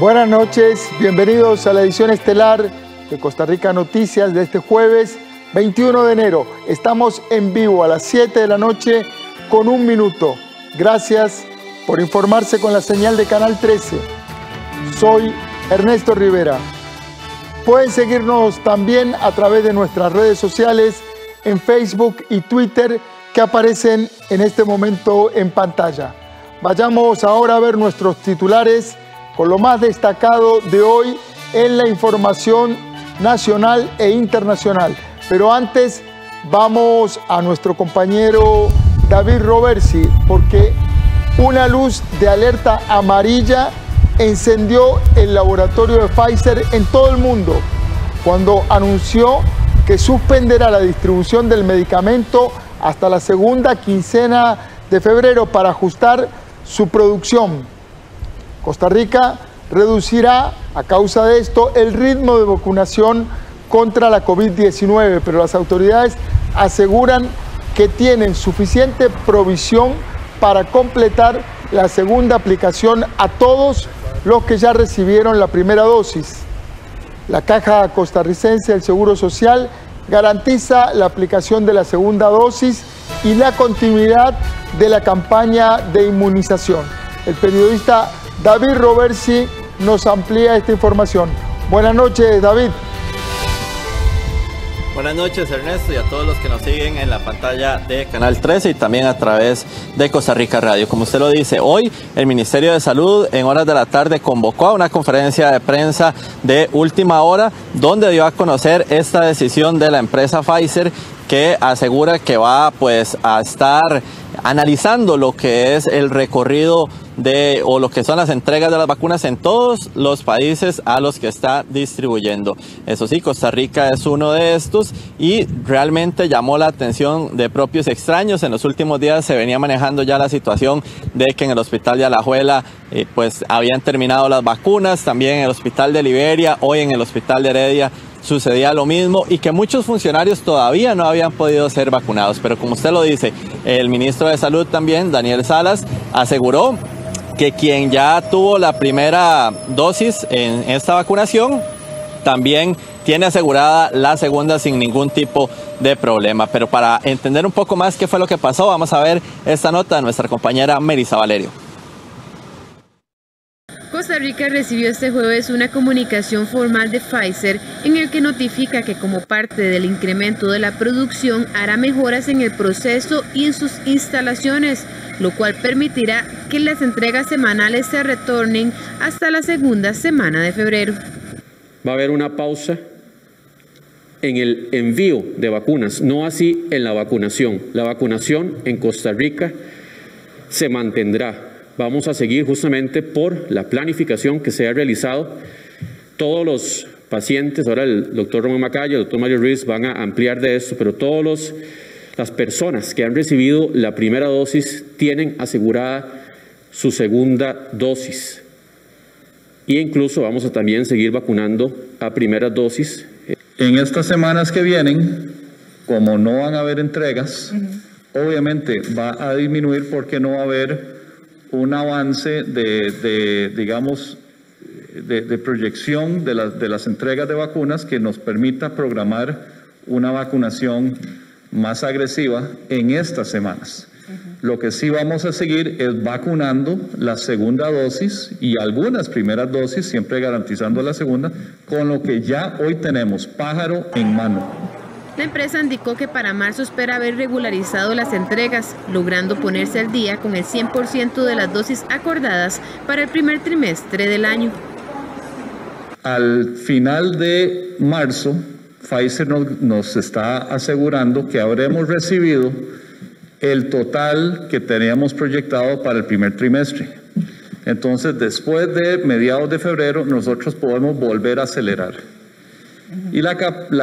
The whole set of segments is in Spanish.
Buenas noches, bienvenidos a la edición estelar de Costa Rica Noticias de este jueves 21 de enero. Estamos en vivo a las 7 de la noche con 1 minuto. Gracias por informarse con la señal de Canal 13. Soy Ernesto Rivera. Pueden seguirnos también a través de nuestras redes sociales en Facebook y Twitter que aparecen en este momento en pantalla. Vayamos ahora a ver nuestros titulares con lo más destacado de hoy en la información nacional e internacional. Pero antes vamos a nuestro compañero David Roversi, porque una luz de alerta amarilla encendió el laboratorio de Pfizer en todo el mundo cuando anunció que suspenderá la distribución del medicamento hasta la segunda quincena de febrero para ajustar su producción. Costa Rica reducirá a causa de esto el ritmo de vacunación contra la COVID-19, pero las autoridades aseguran que tienen suficiente provisión para completar la segunda aplicación a todos los que ya recibieron la primera dosis. La Caja Costarricense del Seguro Social garantiza la aplicación de la segunda dosis y la continuidad de la campaña de inmunización. El periodista David Roversi nos amplía esta información. Buenas noches, David. Buenas noches, Ernesto, y a todos los que nos siguen en la pantalla de Canal 13 y también a través de Costa Rica Radio. Como usted lo dice, hoy el Ministerio de Salud en horas de la tarde convocó a una conferencia de prensa de última hora donde dio a conocer esta decisión de la empresa Pfizer, que asegura que va a estar analizando lo que es el recorrido o lo que son las entregas de las vacunas en todos los países a los que está distribuyendo. Eso sí, Costa Rica es uno de estos y realmente llamó la atención de propios extraños. En los últimos días se venía manejando ya la situación de que en el hospital de Alajuela habían terminado las vacunas, también en el hospital de Liberia, hoy en el hospital de Heredia sucedía lo mismo y que muchos funcionarios todavía no habían podido ser vacunados. Pero como usted lo dice, el ministro de Salud también, Daniel Salas, aseguró que quien ya tuvo la primera dosis en esta vacunación también tiene asegurada la segunda sin ningún tipo de problema. Pero para entender un poco más qué fue lo que pasó, vamos a ver esta nota de nuestra compañera Melissa Valerio. Costa Rica recibió este jueves una comunicación formal de Pfizer en el que notifica que como parte del incremento de la producción hará mejoras en el proceso y en sus instalaciones, lo cual permitirá que las entregas semanales se retornen hasta la segunda semana de febrero. Va a haber una pausa en el envío de vacunas, no así en la vacunación. La vacunación en Costa Rica se mantendrá. Vamos a seguir justamente por la planificación que se ha realizado. Todos los pacientes, ahora el doctor Román Macaya, el doctor Mario Ruiz van a ampliar de esto, pero todas las personas que han recibido la primera dosis tienen asegurada su segunda dosis. E incluso vamos a también seguir vacunando a primera dosis. En estas semanas que vienen, como no van a haber entregas, obviamente va a disminuir porque no va a haber un avance de proyección de las entregas de vacunas que nos permita programar una vacunación más agresiva en estas semanas. Lo que sí vamos a seguir es vacunando la segunda dosis y algunas primeras dosis, siempre garantizando la segunda, con lo que ya hoy tenemos, pájaro en mano. La empresa indicó que para marzo espera haber regularizado las entregas, logrando ponerse al día con el 100% de las dosis acordadas para el primer trimestre del año. Al final de marzo, Pfizer nos está asegurando que habremos recibido el total que teníamos proyectado para el primer trimestre. Entonces, después de mediados de febrero, nosotros podemos volver a acelerar. Y la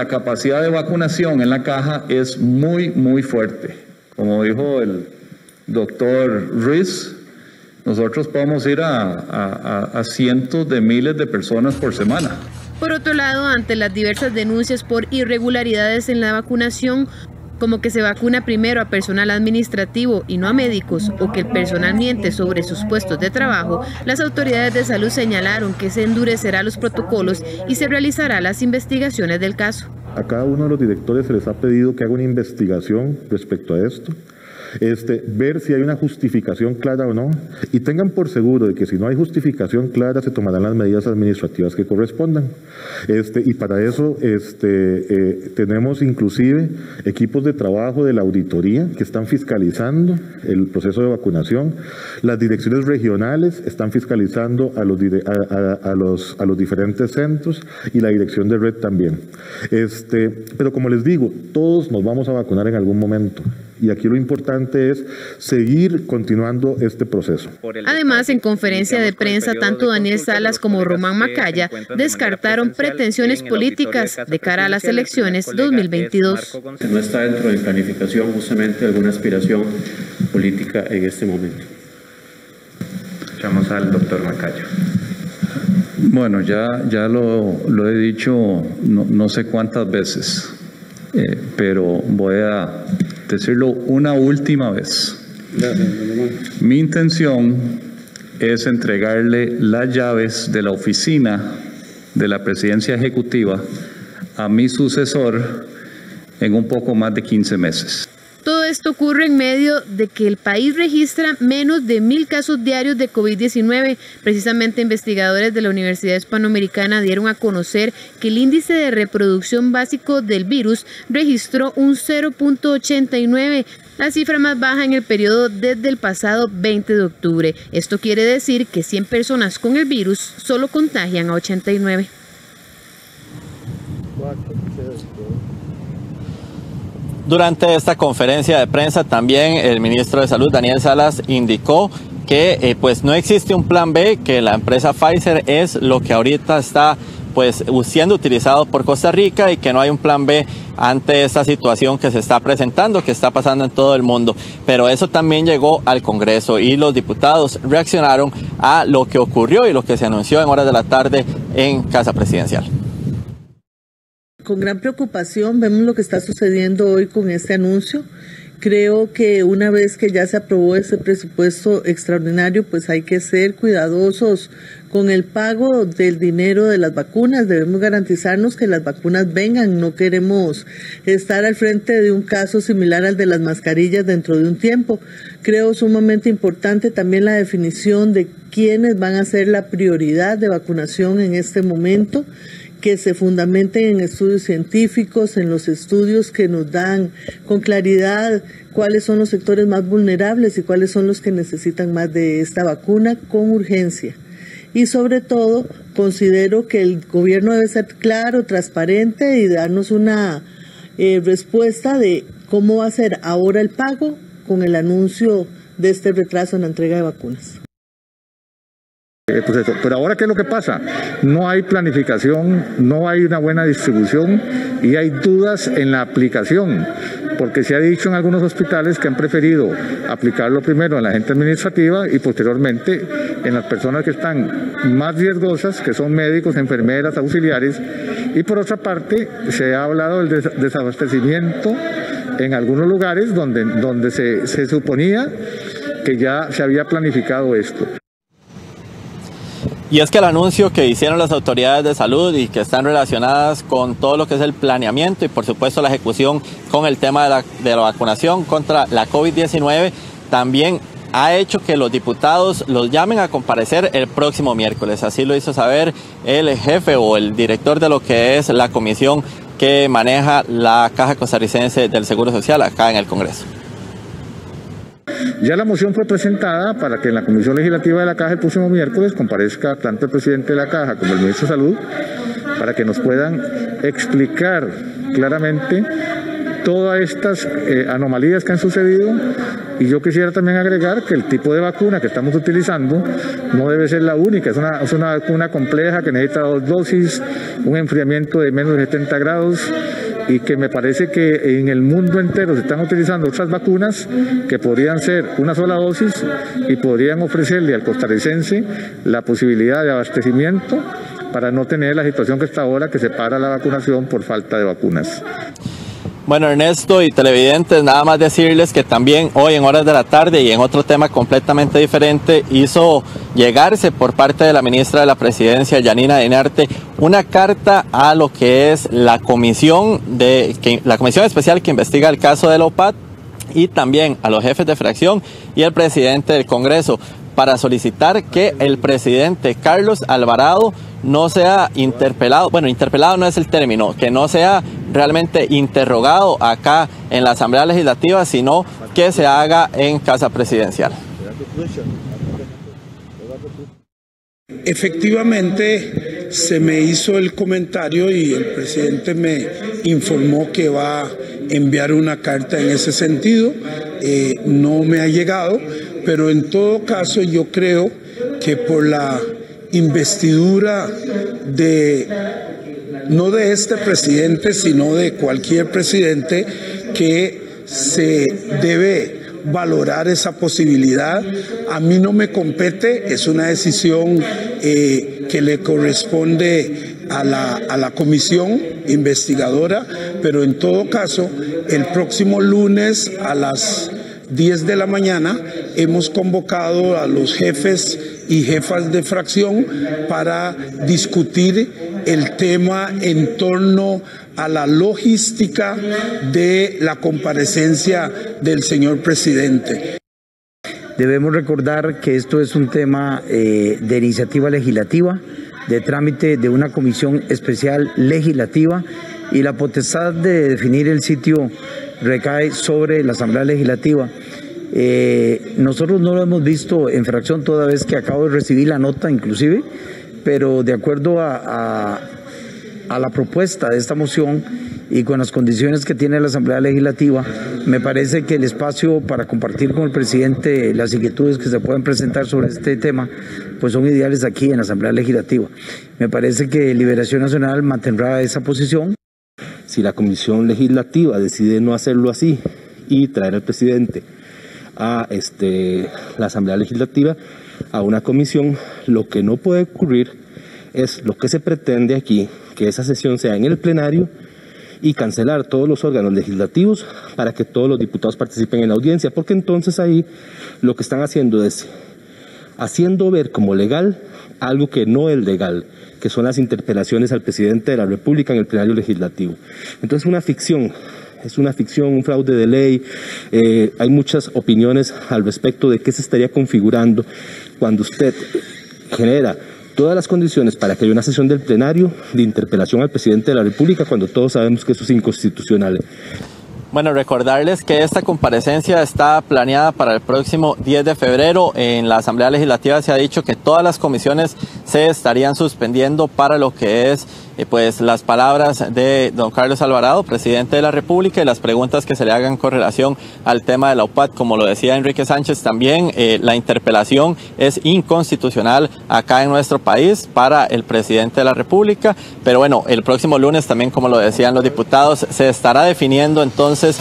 capacidad de vacunación en la caja es muy fuerte. Como dijo el doctor Ruiz, nosotros podemos ir a cientos de miles de personas por semana. Por otro lado, ante las diversas denuncias por irregularidades en la vacunación, como que se vacuna primero a personal administrativo y no a médicos, o que el personal miente sobre sus puestos de trabajo, las autoridades de salud señalaron que se endurecerá los protocolos y se realizará las investigaciones del caso. A cada uno de los directores se les ha pedido que haga una investigación respecto a esto. Ver si hay una justificación clara o no, y tengan por seguro de que si no hay justificación clara se tomarán las medidas administrativas que correspondan. Y para eso tenemos inclusive equipos de trabajo de la auditoría que están fiscalizando el proceso de vacunación. Las direcciones regionales están fiscalizando a los diferentes centros, y la dirección de red también. Pero como les digo, todos nos vamos a vacunar en algún momento. Y aquí lo importante es seguir continuando este proceso. Además, en conferencia de prensa, tanto Daniel Salas como Román Macaya descartaron pretensiones políticas de cara a las elecciones 2022. No está dentro de planificación justamente alguna aspiración política en este momento. Escuchamos al doctor Macaya. Bueno, ya lo he dicho no sé cuántas veces, pero voy a decirlo una última vez. Mi intención es entregarle las llaves de la oficina de la presidencia ejecutiva a mi sucesor en un poco más de 15 meses. Todo esto ocurre en medio de que el país registra menos de 1.000 casos diarios de COVID-19. Precisamente investigadores de la Universidad Hispanoamericana dieron a conocer que el índice de reproducción básico del virus registró un 0.89, la cifra más baja en el periodo desde el pasado 20 de octubre. Esto quiere decir que 100 personas con el virus solo contagian a 89. Durante esta conferencia de prensa también el ministro de Salud, Daniel Salas, indicó que pues no existe un plan B, que la empresa Pfizer es lo que ahorita está pues siendo utilizado por Costa Rica y que no hay un plan B ante esta situación que se está presentando, que está pasando en todo el mundo. Pero eso también llegó al Congreso y los diputados reaccionaron a lo que ocurrió y lo que se anunció en horas de la tarde en Casa Presidencial. Con gran preocupación vemos lo que está sucediendo hoy con este anuncio. Creo que una vez que ya se aprobó ese presupuesto extraordinario, pues hay que ser cuidadosos con el pago del dinero de las vacunas. Debemos garantizarnos que las vacunas vengan. No queremos estar al frente de un caso similar al de las mascarillas dentro de un tiempo. Creo sumamente importante también la definición de quiénes van a ser la prioridad de vacunación en este momento, que se fundamenten en estudios científicos, en los estudios que nos dan con claridad cuáles son los sectores más vulnerables y cuáles son los que necesitan más de esta vacuna con urgencia. Y sobre todo, considero que el gobierno debe ser claro, transparente y darnos una respuesta de cómo va a ser ahora el pago con el anuncio de este retraso en la entrega de vacunas. Pero ahora, ¿qué es lo que pasa? No hay planificación, no hay una buena distribución y hay dudas en la aplicación, porque se ha dicho en algunos hospitales que han preferido aplicarlo primero en la gente administrativa y posteriormente en las personas que están más riesgosas, que son médicos, enfermeras, auxiliares, y por otra parte se ha hablado del desabastecimiento en algunos lugares donde se suponía que ya se había planificado esto. Y es que el anuncio que hicieron las autoridades de salud y que están relacionadas con todo lo que es el planeamiento y por supuesto la ejecución con el tema de la vacunación contra la COVID-19 también ha hecho que los diputados los llamen a comparecer el próximo miércoles. Así lo hizo saber el jefe o el director de lo que es la comisión que maneja la Caja Costarricense del Seguro Social acá en el Congreso. Ya la moción fue presentada para que en la Comisión Legislativa de la Caja el próximo miércoles comparezca tanto el presidente de la Caja como el ministro de Salud para que nos puedan explicar claramente todas estas anomalías que han sucedido. Y yo quisiera también agregar que el tipo de vacuna que estamos utilizando no debe ser la única, es una vacuna compleja que necesita 2 dosis, un enfriamiento de menos de 70 grados y que me parece que en el mundo entero se están utilizando otras vacunas que podrían ser una sola dosis y podrían ofrecerle al costarricense la posibilidad de abastecimiento para no tener la situación que está ahora, que se para la vacunación por falta de vacunas. Bueno, Ernesto y televidentes, nada más decirles que también hoy en horas de la tarde y en otro tema completamente diferente hizo llegarse por parte de la ministra de la Presidencia, Yanina Dinarte, una carta a lo que es la comisión especial que investiga el caso de la OPAT y también a los jefes de fracción y el presidente del Congreso para solicitar que el presidente Carlos Alvarado no sea interpelado, bueno, interpelado no es el término, que no sea realmente interrogado acá en la Asamblea Legislativa, sino que se haga en Casa Presidencial. Efectivamente, se me hizo el comentario y el presidente me informó que va a enviar una carta en ese sentido. No me ha llegado, pero en todo caso yo creo que por la investidura no de este presidente, sino de cualquier presidente, que se debe valorar esa posibilidad. A mí no me compete, es una decisión que le corresponde a la comisión investigadora, pero en todo caso, el próximo lunes a las 10 de la mañana hemos convocado a los jefes y jefas de fracción para discutir el tema en torno a la logística de la comparecencia del señor presidente. Debemos recordar que esto es un tema de iniciativa legislativa, de trámite de una comisión especial legislativa, y la potestad de definir el sitio recae sobre la Asamblea Legislativa. Nosotros no lo hemos visto en fracción toda vez que acabo de recibir la nota inclusive, pero de acuerdo a la propuesta de esta moción y con las condiciones que tiene la Asamblea Legislativa, me parece que el espacio para compartir con el presidente las inquietudes que se pueden presentar sobre este tema pues son ideales aquí en la Asamblea Legislativa. Me parece que Liberación Nacional mantendrá esa posición. Si la Comisión Legislativa decide no hacerlo así y traer al presidente a la Asamblea Legislativa, a una comisión, lo que no puede ocurrir es lo que se pretende aquí, que esa sesión sea en el plenario y cancelar todos los órganos legislativos para que todos los diputados participen en la audiencia, porque entonces ahí lo que están haciendo es haciendo ver como legal algo que no es legal, que son las interpelaciones al presidente de la República en el plenario legislativo. Entonces es una ficción, un fraude de ley. Hay muchas opiniones al respecto de qué se estaría configurando cuando usted genera todas las condiciones para que haya una sesión del plenario de interpelación al presidente de la República, cuando todos sabemos que eso es inconstitucional. Bueno, recordarles que esta comparecencia está planeada para el próximo 10 de febrero. En la Asamblea Legislativa se ha dicho que todas las comisiones se estarían suspendiendo para lo que es pues las palabras de don Carlos Alvarado, presidente de la República, y las preguntas que se le hagan con relación al tema de la OPAT. Como lo decía Enrique Sánchez también, la interpelación es inconstitucional acá en nuestro país para el presidente de la República. Pero bueno, el próximo lunes también, como lo decían los diputados, se estará definiendo entonces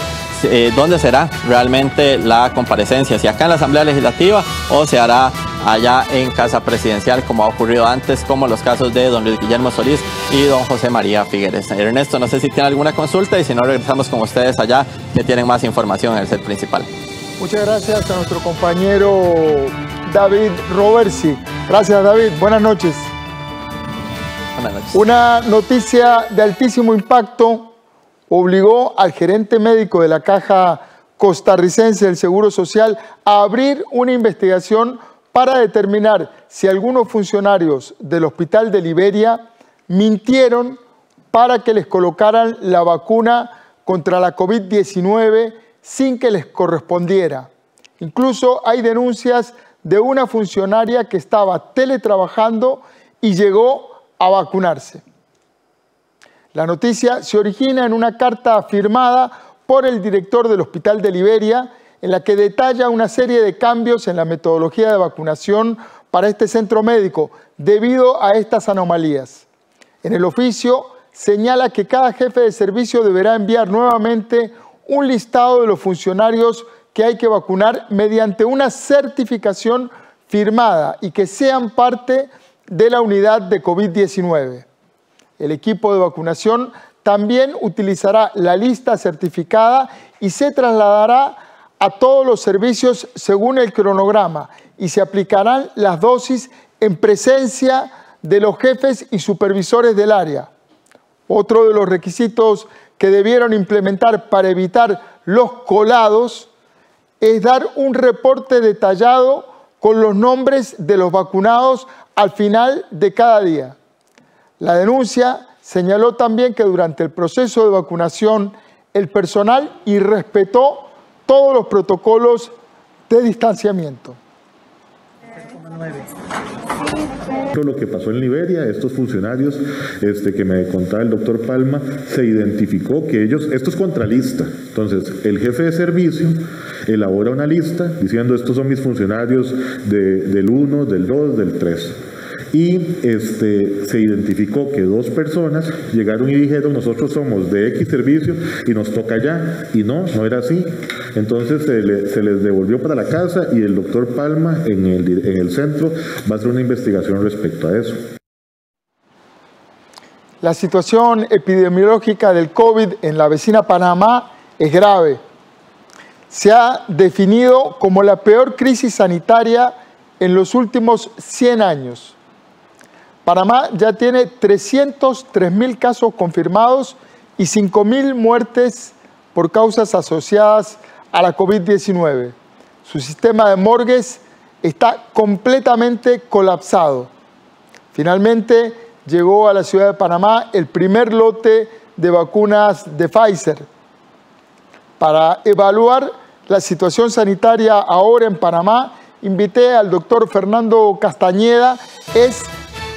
dónde será realmente la comparecencia, si acá en la Asamblea Legislativa o se hará allá en Casa Presidencial, como ha ocurrido antes, como los casos de don Luis Guillermo Solís y don José María Figueres. Ernesto, no sé si tiene alguna consulta, y si no, regresamos con ustedes allá, que tienen más información en el set principal. Muchas gracias a nuestro compañero David Roversi. Gracias, David. Buenas noches. Buenas noches. Una noticia de altísimo impacto obligó al gerente médico de la Caja Costarricense del Seguro Social a abrir una investigación para determinar si algunos funcionarios del Hospital de Liberia mintieron para que les colocaran la vacuna contra la COVID-19 sin que les correspondiera. Incluso hay denuncias de una funcionaria que estaba teletrabajando y llegó a vacunarse. La noticia se origina en una carta firmada por el director del Hospital de Liberia, en la que detalla una serie de cambios en la metodología de vacunación para este centro médico debido a estas anomalías. En el oficio señala que cada jefe de servicio deberá enviar nuevamente un listado de los funcionarios que hay que vacunar mediante una certificación firmada y que sean parte de la unidad de COVID-19. El equipo de vacunación también utilizará la lista certificada y se trasladará a todos los servicios según el cronograma y se aplicarán las dosis en presencia de los jefes y supervisores del área. Otro de los requisitos que debieron implementar para evitar los colados es dar un reporte detallado con los nombres de los vacunados al final de cada día. La denuncia señaló también que durante el proceso de vacunación el personal irrespetó todos los protocolos de distanciamiento. Lo que pasó en Liberia, estos funcionarios que me contaba el doctor Palma, se identificó que ellos, esto es contralista, entonces el jefe de servicio elabora una lista diciendo estos son mis funcionarios del 1, del 2, del 3. Y se identificó que 2 personas llegaron y dijeron nosotros somos de X servicio y nos toca allá, y no era así. Entonces se les devolvió para la casa y el doctor Palma en el centro va a hacer una investigación respecto a eso. La situación epidemiológica del COVID en la vecina Panamá es grave. Se ha definido como la peor crisis sanitaria en los últimos 100 años. Panamá ya tiene 303.000 casos confirmados y 5.000 muertes por causas asociadas a la COVID-19. Su sistema de morgues está completamente colapsado. Finalmente llegó a la ciudad de Panamá el primer lote de vacunas de Pfizer. Para evaluar la situación sanitaria ahora en Panamá, invité al doctor Fernando Castañeda, es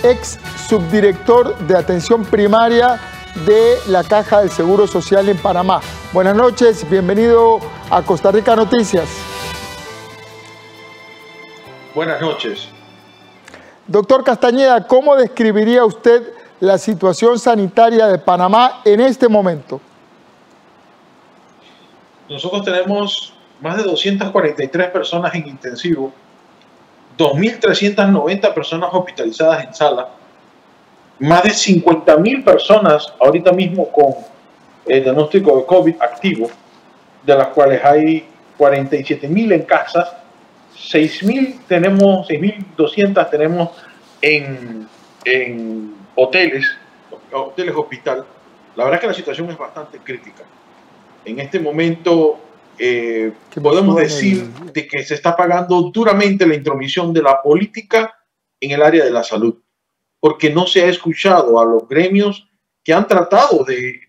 ex subdirector de atención primaria de la Caja del Seguro Social en Panamá. Buenas noches, bienvenido a Costa Rica Noticias. Buenas noches. Doctor Castañeda, ¿cómo describiría usted la situación sanitaria de Panamá en este momento? Nosotros tenemos más de 243 personas en intensivo, 2.390 personas hospitalizadas en sala, más de 50.000 personas ahorita mismo con el diagnóstico de COVID activo, de las cuales hay 47.000 en casas, 6.200 tenemos en hoteles hospital. La verdad es que la situación es bastante crítica. En este momento podemos decir de que se está pagando duramente la intromisión de la política en el área de la salud, porque no se ha escuchado a los gremios que han tratado de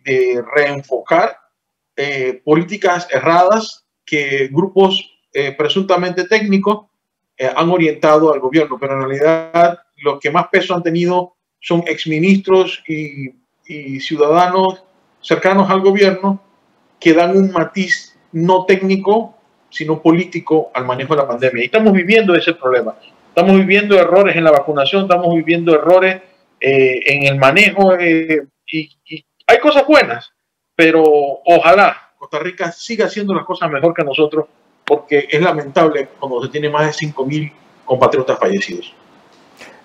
reenfocar políticas erradas que grupos presuntamente técnicos han orientado al gobierno, pero en realidad los que más peso han tenido son exministros y ciudadanos cercanos al gobierno que dan un matiz no técnico, sino político al manejo de la pandemia. Y estamos viviendo ese problema. Estamos viviendo errores en la vacunación, estamos viviendo errores en el manejo y hay cosas buenas, pero ojalá Costa Rica siga haciendo las cosas mejor que nosotros, porque es lamentable cuando se tiene más de 5.000 compatriotas fallecidos.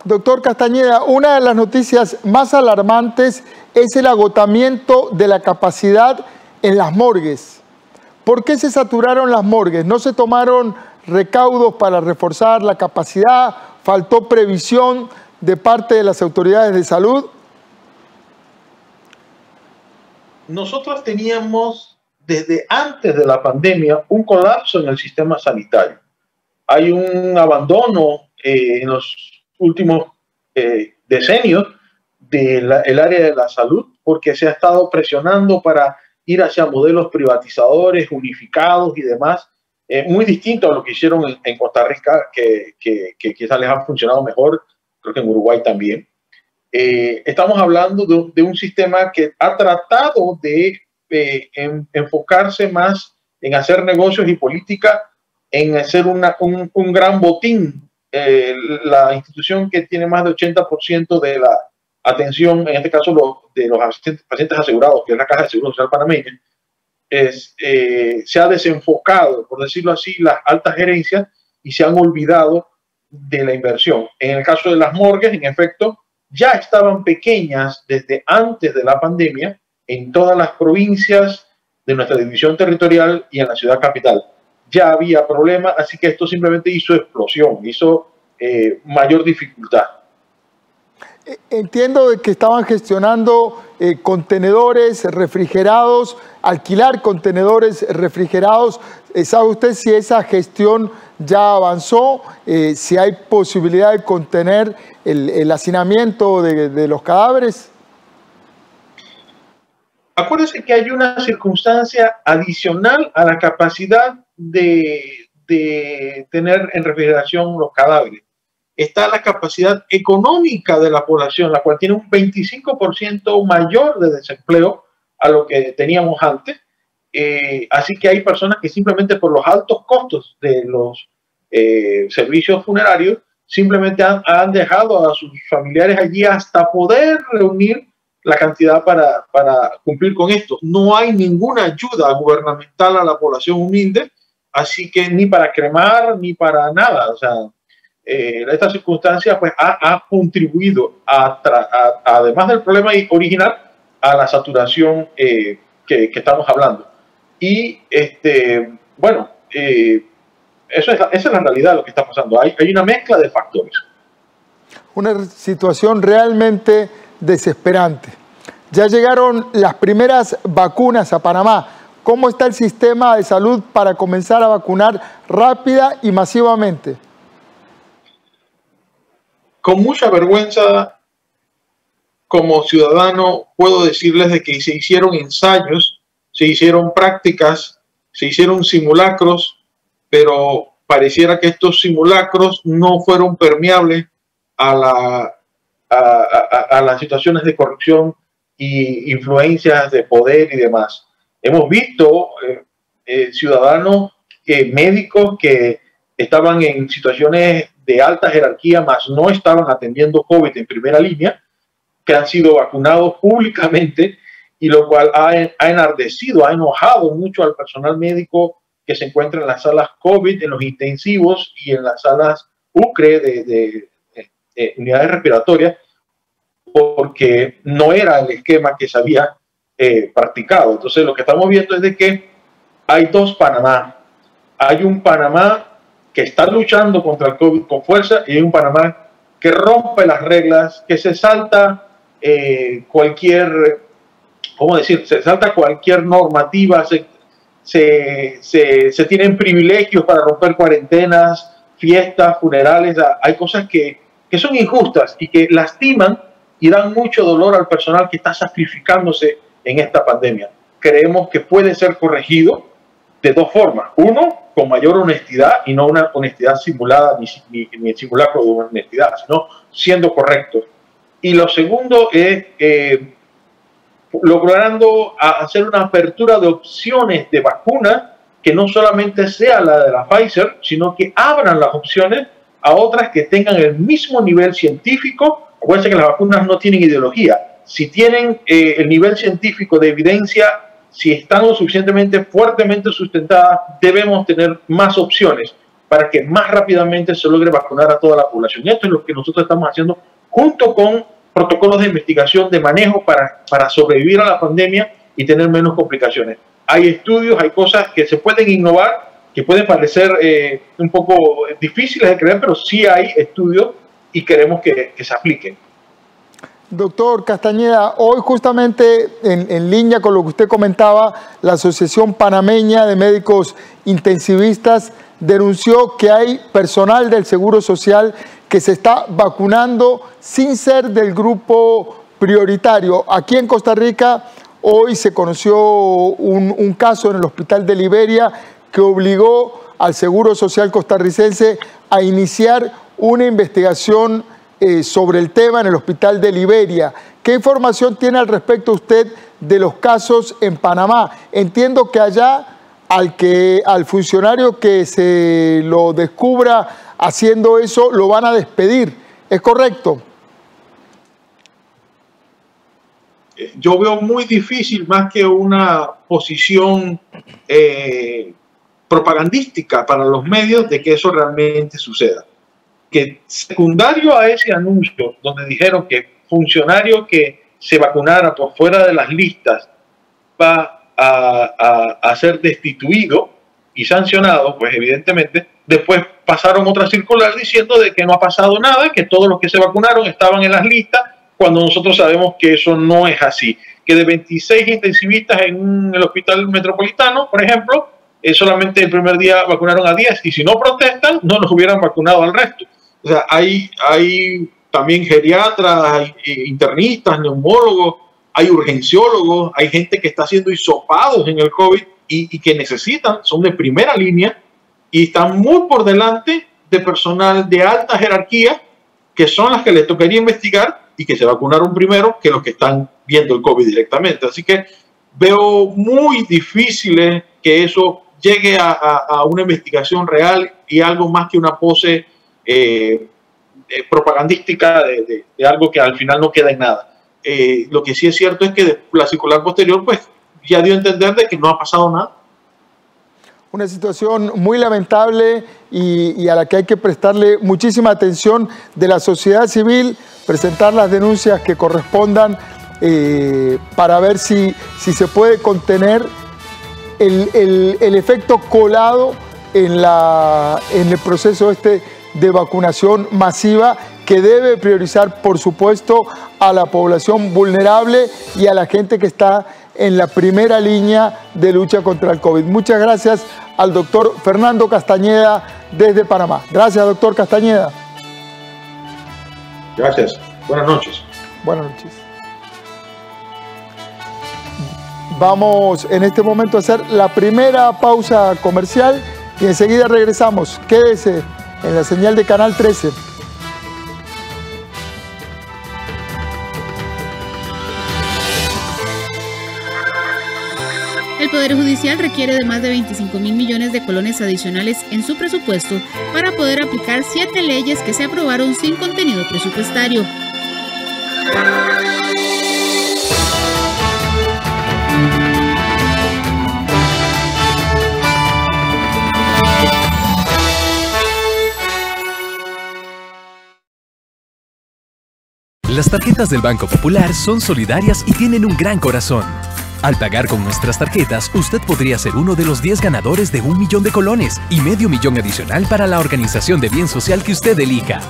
Doctor Castañeda, una de las noticias más alarmantes es el agotamiento de la capacidad en las morgues. ¿Por qué se saturaron las morgues? ¿No se tomaron recaudos para reforzar la capacidad? ¿Faltó previsión de parte de las autoridades de salud? Nosotros teníamos desde antes de la pandemia un colapso en el sistema sanitario. Hay un abandono en los últimos decenios del área de la salud, porque se ha estado presionando para ir hacia modelos privatizadores, unificados y demás, muy distinto a lo que hicieron en Costa Rica, que quizás les ha funcionado mejor, creo que en Uruguay también. Estamos hablando de un sistema que ha tratado de enfocarse más en hacer negocios y política, en hacer un gran botín. La institución que tiene más del 80% de la atención, en este caso de los pacientes asegurados, que es la Caja de Seguro Social panameña, se ha desenfocado, por decirlo así, las altas gerencias y se han olvidado de la inversión. En el caso de las morgues, en efecto, ya estaban pequeñas desde antes de la pandemia en todas las provincias de nuestra división territorial y en la ciudad capital. Ya había problemas, así que esto simplemente hizo explosión, hizo mayor dificultad. Entiendo de que estaban gestionando contenedores refrigerados, alquilar contenedores refrigerados. ¿Sabe usted si esa gestión ya avanzó? ¿Si hay posibilidad de contener el hacinamiento de los cadáveres? Acuérdense que hay una circunstancia adicional a la capacidad de tener en refrigeración los cadáveres. Está la capacidad económica de la población, la cual tiene un 25% mayor de desempleo a lo que teníamos antes. Así que hay personas que simplemente por los altos costos de los servicios funerarios, simplemente han dejado a sus familiares allí hasta poder reunir la cantidad para cumplir con esto. No hay ninguna ayuda gubernamental a la población humilde, así que ni para cremar ni para nada. O sea, esta circunstancia pues ha contribuido además del problema original a la saturación que estamos hablando. Y bueno, esa es la realidad de lo que está pasando. Hay una mezcla de factores. Una situación realmente desesperante. Ya llegaron las primeras vacunas a Panamá. ¿Cómo está el sistema de salud para comenzar a vacunar rápida y masivamente? Con mucha vergüenza, como ciudadano, puedo decirles de que se hicieron ensayos, se hicieron prácticas, se hicieron simulacros, pero pareciera que estos simulacros no fueron permeables a las situaciones de corrupción y influencias de poder y demás. Hemos visto ciudadanos, médicos que estaban en situaciones de alta jerarquía, mas no estaban atendiendo COVID en primera línea, que han sido vacunados públicamente, y lo cual ha enardecido, ha enojado mucho al personal médico que se encuentra en las salas COVID, en los intensivos y en las salas UCRE de unidades respiratorias, porque no era el esquema que se había practicado. Entonces lo que estamos viendo es de que hay dos Panamá. Hay un Panamá que está luchando contra el COVID con fuerza y hay un Panamá que rompe las reglas, que se salta cualquier, ¿cómo decir? Se salta cualquier normativa, se tienen privilegios para romper cuarentenas, fiestas, funerales. Hay cosas que son injustas y que lastiman y dan mucho dolor al personal que está sacrificándose en esta pandemia. Creemos que puede ser corregido de dos formas. Uno, con mayor honestidad, y no una honestidad simulada ni el simulacro de honestidad, sino siendo correcto. Y lo segundo es logrando hacer una apertura de opciones de vacuna que no solamente sea la de la Pfizer, sino que abran las opciones a otras que tengan el mismo nivel científico. Acuérdense que las vacunas no tienen ideología. Si tienen el nivel científico de evidencia, si están lo suficientemente fuertemente sustentadas, debemos tener más opciones para que más rápidamente se logre vacunar a toda la población. Y esto es lo que nosotros estamos haciendo junto con protocolos de investigación de manejo para sobrevivir a la pandemia y tener menos complicaciones. Hay estudios, hay cosas que se pueden innovar, que pueden parecer un poco difíciles de creer, pero sí hay estudios y queremos que se apliquen. Doctor Castañeda, hoy justamente en línea con lo que usted comentaba, la Asociación Panameña de Médicos Intensivistas denunció que hay personal del Seguro Social que se está vacunando sin ser del grupo prioritario. Aquí en Costa Rica hoy se conoció un caso en el Hospital de Liberia que obligó al Seguro Social costarricense a iniciar una investigación sobre el tema en el Hospital de Liberia. ¿Qué información tiene al respecto usted de los casos en Panamá? Entiendo que allá al funcionario que se lo descubra haciendo eso lo van a despedir. ¿Es correcto? Yo veo muy difícil, más que una posición propagandística para los medios, de que eso realmente suceda. Que secundario a ese anuncio donde dijeron que funcionarios que se vacunaran por fuera de las listas va a ser destituido y sancionado, pues evidentemente. Después pasaron otra circular diciendo de que no ha pasado nada, que todos los que se vacunaron estaban en las listas, cuando nosotros sabemos que eso no es así. Que de 26 intensivistas en el hospital metropolitano, por ejemplo, solamente el primer día vacunaron a 10, y si no protestan, no los hubieran vacunado al resto. O sea, hay también geriatras, hay internistas, neumólogos, hay urgenciólogos, hay gente que está siendo hisopados en el COVID y que necesitan, son de primera línea y están muy por delante de personal de alta jerarquía, que son las que les tocaría investigar y que se vacunaron primero que los que están viendo el COVID directamente. Así que veo muy difícil que eso llegue a una investigación real y algo más que una pose propagandística de algo que al final no queda en nada. Lo que sí es cierto es que la circular posterior pues ya dio a entender de que no ha pasado nada. Una situación muy lamentable y a la que hay que prestarle muchísima atención de la sociedad civil, presentar las denuncias que correspondan para ver si se puede contener el efecto colado en el proceso de vacunación masiva, que debe priorizar, por supuesto, a la población vulnerable y a la gente que está en la primera línea de lucha contra el COVID. Muchas gracias al doctor Fernando Castañeda desde Panamá. Gracias, doctor Castañeda. Gracias. Buenas noches. Buenas noches. Vamos en este momento a hacer la primera pausa comercial y enseguida regresamos. Quédese en la señal de Canal 13. El Poder Judicial requiere de más de 25.000 millones de colones adicionales en su presupuesto para poder aplicar 7 leyes que se aprobaron sin contenido presupuestario. Las tarjetas del Banco Popular son solidarias y tienen un gran corazón. Al pagar con nuestras tarjetas, usted podría ser uno de los 10 ganadores de 1 millón de colones y medio millón adicional para la organización de bien social que usted elija.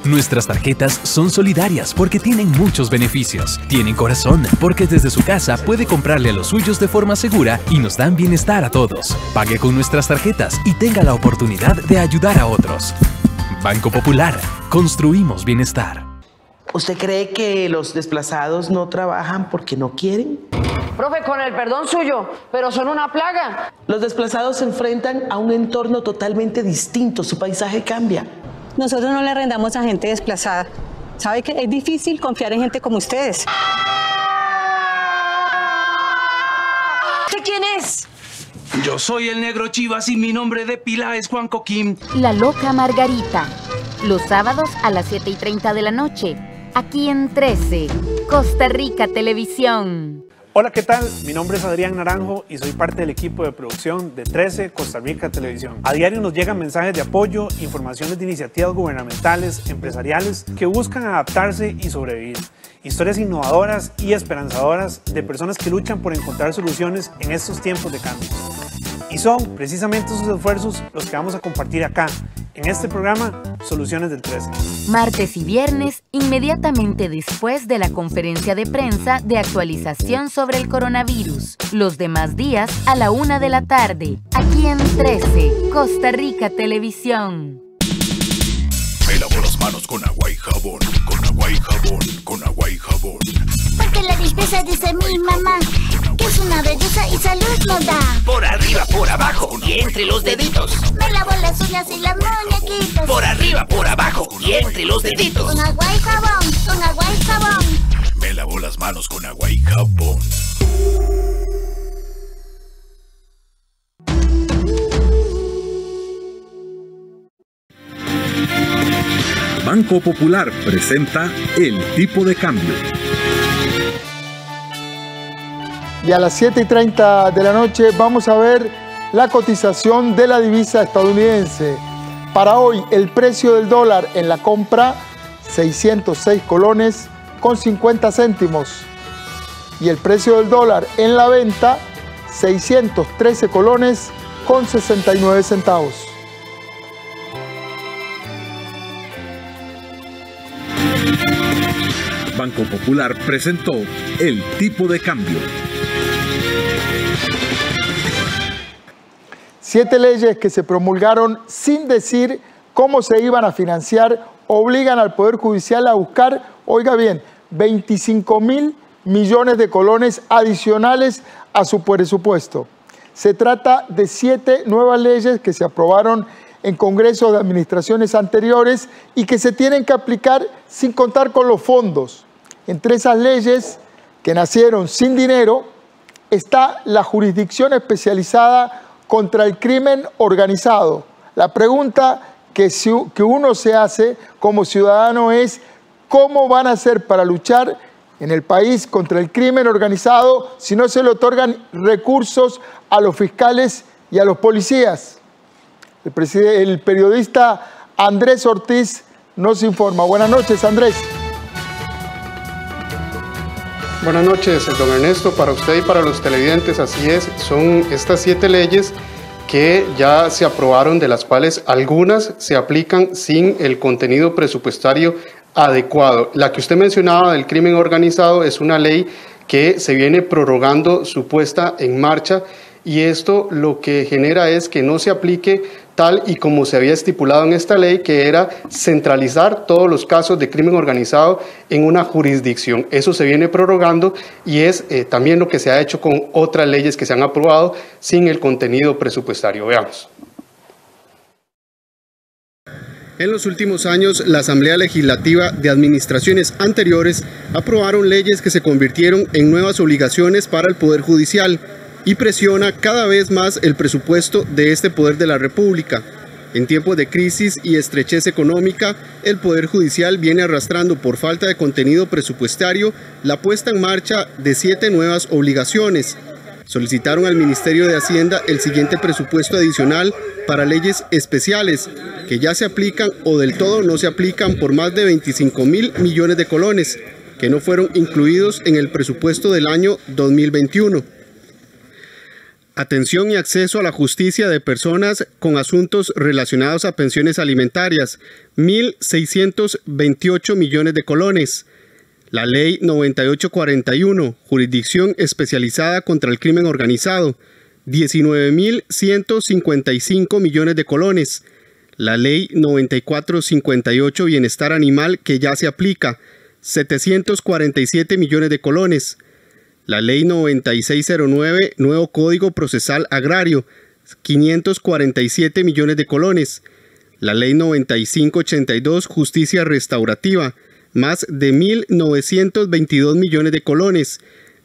Nuestras tarjetas son solidarias porque tienen muchos beneficios. Tienen corazón porque desde su casa puede comprarle a los suyos de forma segura y nos dan bienestar a todos. Pague con nuestras tarjetas y tenga la oportunidad de ayudar a otros. Banco Popular. Construimos bienestar. ¿Usted cree que los desplazados no trabajan porque no quieren? Profe, con el perdón suyo, pero son una plaga. Los desplazados se enfrentan a un entorno totalmente distinto, su paisaje cambia. Nosotros no le arrendamos a gente desplazada. ¿Sabe que es difícil confiar en gente como ustedes? ¿Usted quién es? Yo soy el Negro Chivas y mi nombre de pila es Juan Coquín. La Loca Margarita, los sábados a las 7:30 de la noche. Aquí en 13, Costa Rica Televisión. Hola, ¿qué tal? Mi nombre es Adrián Naranjo y soy parte del equipo de producción de 13, Costa Rica Televisión. A diario nos llegan mensajes de apoyo, informaciones de iniciativas gubernamentales, empresariales que buscan adaptarse y sobrevivir. Historias innovadoras y esperanzadoras de personas que luchan por encontrar soluciones en estos tiempos de cambios. Y son precisamente esos esfuerzos los que vamos a compartir acá, en este programa Soluciones del 13. Martes y viernes, inmediatamente después de la conferencia de prensa de actualización sobre el coronavirus. Los demás días a la 1 de la tarde, aquí en 13, Costa Rica Televisión. Me lavo las manos con agua y jabón, con agua y jabón, con agua y jabón. Porque la limpieza dice mi mamá que es una belleza y salud nos da. Por arriba, por abajo y entre los deditos. Me lavo las uñas y las muñequitas. Por arriba, por abajo y entre los deditos. Con agua y jabón, con agua y jabón. Me lavo las manos con agua y jabón. Banco Popular presenta El Tipo de Cambio. Y a las 7:30 de la noche vamos a ver la cotización de la divisa estadounidense. Para hoy, el precio del dólar en la compra, 606 colones con 50 céntimos. y el precio del dólar en la venta 613 colones con 69 centavos. Banco Popular presentó el tipo de cambio. 7 leyes que se promulgaron sin decir cómo se iban a financiar obligan al Poder Judicial a buscar, oiga bien, 25.000 millones de colones adicionales a su presupuesto. Se trata de 7 nuevas leyes que se aprobaron en congresos de administraciones anteriores y que se tienen que aplicar sin contar con los fondos. Entre esas leyes que nacieron sin dinero está la jurisdicción especializada contra el crimen organizado. La pregunta que uno se hace como ciudadano es ¿cómo van a hacer para luchar en el país contra el crimen organizado si no se le otorgan recursos a los fiscales y a los policías? El periodista Andrés Ortiz nos informa. Buenas noches, Andrés. Buenas noches, don Ernesto, para usted y para los televidentes. Así es, son estas 7 leyes que ya se aprobaron, de las cuales algunas se aplican sin el contenido presupuestario adecuado. La que usted mencionaba del crimen organizado es una ley que se viene prorrogando su puesta en marcha, y esto lo que genera es que no se aplique tal y como se había estipulado en esta ley, que era centralizar todos los casos de crimen organizado en una jurisdicción. Eso se viene prorrogando y es también lo que se ha hecho con otras leyes que se han aprobado sin el contenido presupuestario. Veamos. En los últimos años, la Asamblea Legislativa de administraciones anteriores aprobaron leyes que se convirtieron en nuevas obligaciones para el Poder Judicial y presiona cada vez más el presupuesto de este poder de la República. En tiempos de crisis y estrechez económica, el Poder Judicial viene arrastrando por falta de contenido presupuestario la puesta en marcha de 7 nuevas obligaciones. Solicitaron al Ministerio de Hacienda el siguiente presupuesto adicional para leyes especiales que ya se aplican o del todo no se aplican por más de 25.000 millones de colones, que no fueron incluidos en el presupuesto del año 2021. Atención y acceso a la justicia de personas con asuntos relacionados a pensiones alimentarias, 1.628 millones de colones. La Ley 9841, Jurisdicción Especializada contra el Crimen Organizado, 19.155 millones de colones. La Ley 9458, Bienestar Animal, que ya se aplica, 747 millones de colones. La Ley 9609, Nuevo Código Procesal Agrario, 547 millones de colones. La Ley 9582, Justicia Restaurativa, más de 1.922 millones de colones.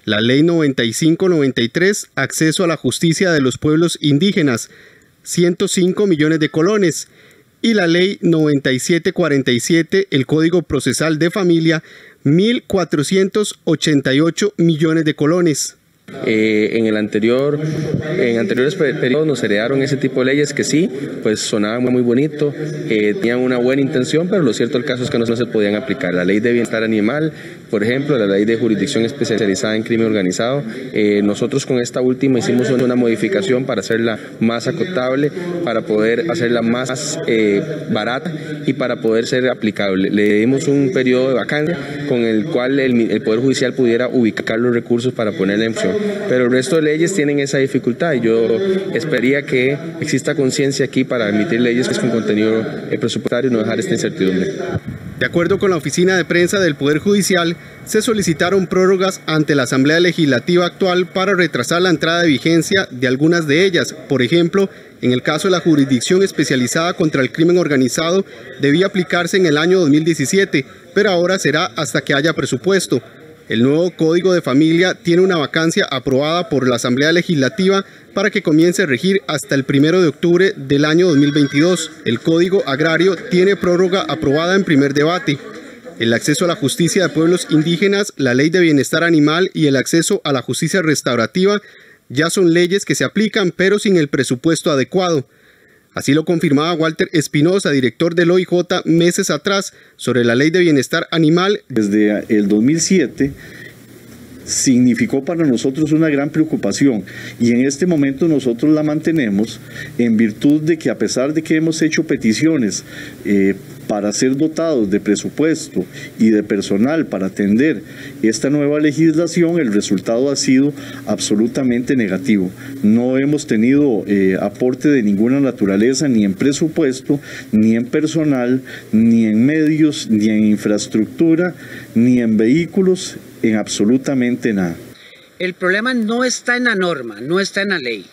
La Ley 9593, Acceso a la Justicia de los Pueblos Indígenas, 105 millones de colones. Y la Ley 9747, el Código Procesal de Familia, 1.488 millones de colones. En anteriores periodos nos heredaron ese tipo de leyes que sí, pues sonaban muy bonito, tenían una buena intención, pero lo cierto del caso es que no se podían aplicar. La Ley de Bienestar Animal, por ejemplo, la Ley de Jurisdicción Especializada en Crimen Organizado, nosotros con esta última hicimos una modificación para hacerla más acotable, para poder hacerla más barata y para poder ser aplicable. Le dimos un periodo de vacancia con el cual el Poder Judicial pudiera ubicar los recursos para ponerla en función. Pero el resto de leyes tienen esa dificultad y yo esperaría que exista conciencia aquí para emitir leyes con contenido presupuestario y no dejar esta incertidumbre. De acuerdo con la Oficina de Prensa del Poder Judicial, se solicitaron prórrogas ante la Asamblea Legislativa actual para retrasar la entrada de vigencia de algunas de ellas. Por ejemplo, en el caso de la Jurisdicción Especializada contra el Crimen Organizado, debía aplicarse en el año 2017, pero ahora será hasta que haya presupuesto. El nuevo Código de Familia tiene una vacancia aprobada por la Asamblea Legislativa para que comience a regir hasta el 1 de octubre del año 2022. El Código Agrario tiene prórroga aprobada en primer debate. El acceso a la justicia de pueblos indígenas, la Ley de Bienestar Animal y el acceso a la justicia restaurativa ya son leyes que se aplican, pero sin el presupuesto adecuado. Así lo confirmaba Walter Espinosa, director del OIJ, meses atrás, sobre la Ley de Bienestar Animal. Desde el 2007 significó para nosotros una gran preocupación, y en este momento nosotros la mantenemos en virtud de que, a pesar de que hemos hecho peticiones para ser dotados de presupuesto y de personal para atender esta nueva legislación, el resultado ha sido absolutamente negativo. No hemos tenido aporte de ninguna naturaleza, ni en presupuesto, ni en personal, ni en medios, ni en infraestructura, ni en vehículos, en absolutamente nada. El problema no está en la norma, no está en la ley.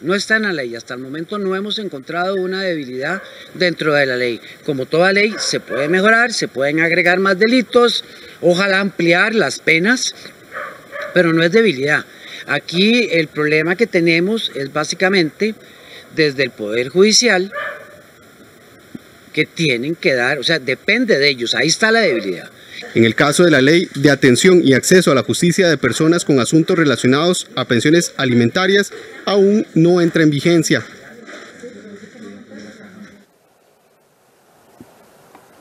No está en la ley. Hasta el momento no hemos encontrado una debilidad dentro de la ley. Como toda ley, se puede mejorar, se pueden agregar más delitos, ojalá ampliar las penas, pero no es debilidad. Aquí el problema que tenemos es básicamente desde el Poder Judicial, que tienen que dar, o sea, depende de ellos, ahí está la debilidad. En el caso de la Ley de Atención y Acceso a la Justicia de Personas con Asuntos Relacionados a Pensiones Alimentarias, aún no entra en vigencia.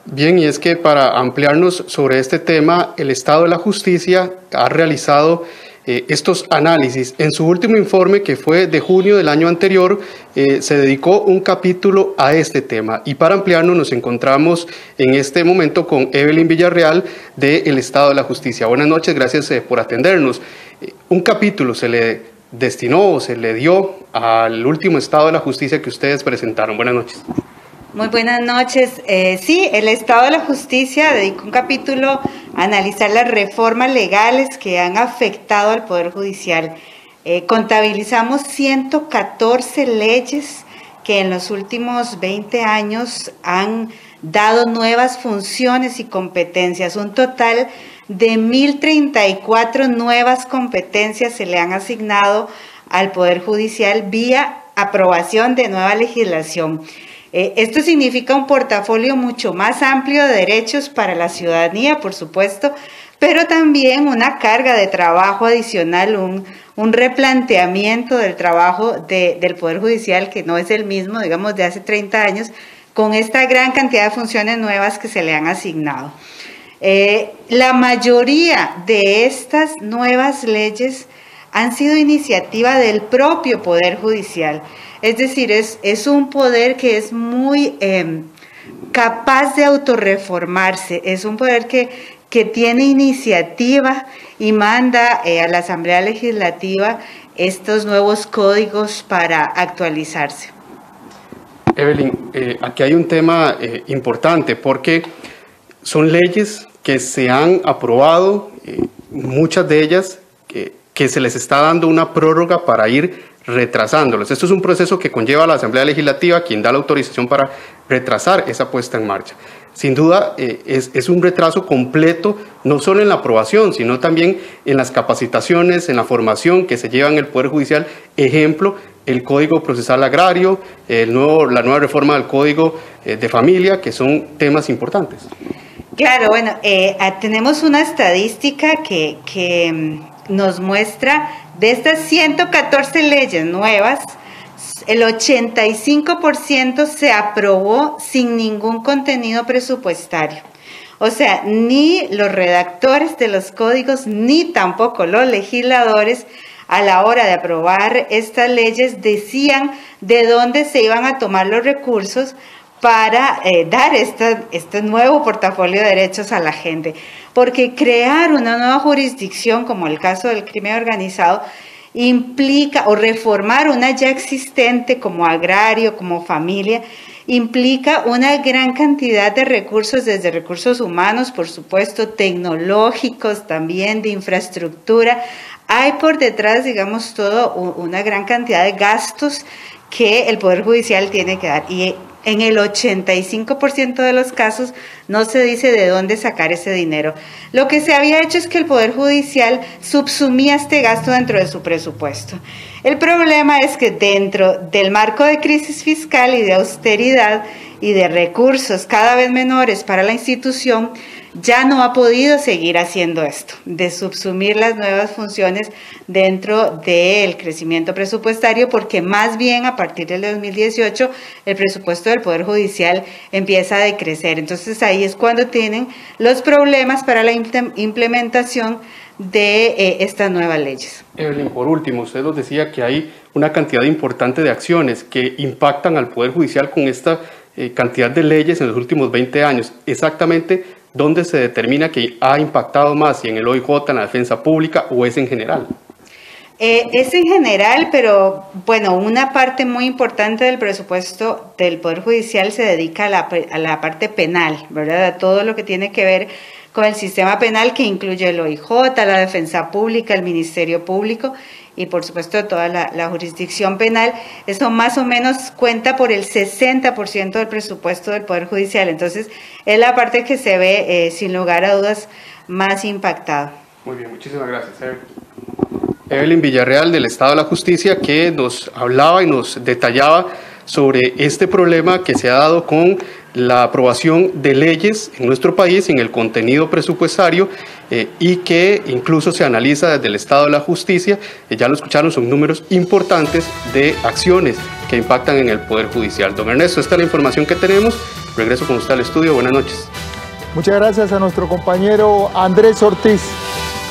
Bien, y es que para ampliarnos sobre este tema, el Estado de la Justicia ha realizado estos análisis. En su último informe, que fue de junio del año anterior, se dedicó un capítulo a este tema. Y para ampliarnos nos encontramos en este momento con Evelyn Villarreal del Estado de la Justicia. Buenas noches, gracias por atendernos. Un capítulo se le destinó o se le dio al último Estado de la Justicia que ustedes presentaron. Buenas noches. Muy buenas noches. Sí, el Estado de la Justicia dedicó un capítulo a analizar las reformas legales que han afectado al Poder Judicial. Contabilizamos 114 leyes que en los últimos 20 años han dado nuevas funciones y competencias. Un total de 1.034 nuevas competencias se le han asignado al Poder Judicial vía aprobación de nueva legislación. Esto significa un portafolio mucho más amplio de derechos para la ciudadanía, por supuesto, pero también una carga de trabajo adicional, un replanteamiento del trabajo del Poder Judicial que no es el mismo, digamos, de hace 30 años, con esta gran cantidad de funciones nuevas que se le han asignado. La mayoría de estas nuevas leyes han sido iniciativa del propio Poder Judicial. Es decir, es un poder que es muy capaz de autorreformarse, es un poder que tiene iniciativa y manda a la Asamblea Legislativa estos nuevos códigos para actualizarse. Evelyn, aquí hay un tema importante porque son leyes que se han aprobado, muchas de ellas que se les está dando una prórroga para ir retrasándolos. Esto es un proceso que conlleva a la Asamblea Legislativa, quien da la autorización para retrasar esa puesta en marcha. Sin duda es un retraso completo, no solo en la aprobación, sino también en las capacitaciones, en la formación que se lleva en el Poder Judicial. Ejemplo, el Código Procesal Agrario, la nueva reforma del Código de Familia, que son temas importantes. Claro, bueno, tenemos una estadística que nos muestra de estas 114 leyes nuevas, el 85% se aprobó sin ningún contenido presupuestario. O sea, ni los redactores de los códigos, ni tampoco los legisladores, a la hora de aprobar estas leyes, decían de dónde se iban a tomar los recursos para dar este nuevo portafolio de derechos a la gente. Porque crear una nueva jurisdicción, como el caso del crimen organizado, implica, o reformar una ya existente como agrario, como familia, implica una gran cantidad de recursos, desde recursos humanos, por supuesto, tecnológicos también, de infraestructura. Hay por detrás, digamos, una gran cantidad de gastos que el Poder Judicial tiene que dar. Y en el 85% de los casos no se dice de dónde sacar ese dinero. Lo que se había hecho es que el Poder Judicial subsumía este gasto dentro de su presupuesto. El problema es que dentro del marco de crisis fiscal y de austeridad y de recursos cada vez menores para la institución, ya no ha podido seguir haciendo esto, de subsumir las nuevas funciones dentro del crecimiento presupuestario, porque más bien a partir del 2018 el presupuesto del Poder Judicial empieza a decrecer. Entonces ahí es cuando tienen los problemas para la implementación de estas nuevas leyes. Evelyn, por último, usted nos decía que hay una cantidad importante de acciones que impactan al Poder Judicial con esta cantidad de leyes en los últimos 20 años. Exactamente, ¿dónde se determina que ha impactado más? ¿Si en el OIJ, en la defensa pública o es en general? Es en general, pero bueno, una parte muy importante del presupuesto del Poder Judicial se dedica a la parte penal, ¿verdad? A todo lo que tiene que ver con el sistema penal, que incluye el OIJ, la defensa pública, el Ministerio Público y por supuesto toda la jurisdicción penal. Eso más o menos cuenta por el 60% del presupuesto del Poder Judicial. Entonces es la parte que se ve sin lugar a dudas más impactada. Muy bien, muchísimas gracias, Evelyn Villarreal del Estado de la Justicia, que nos hablaba y nos detallaba sobre este problema que se ha dado con la aprobación de leyes en nuestro país, en el contenido presupuestario y que incluso se analiza desde el Estado de la Justicia. Ya lo escucharon, son números importantes de acciones que impactan en el Poder Judicial. Don Ernesto, esta es la información que tenemos. Regreso con usted al estudio. Buenas noches. Muchas gracias a nuestro compañero Andrés Ortiz.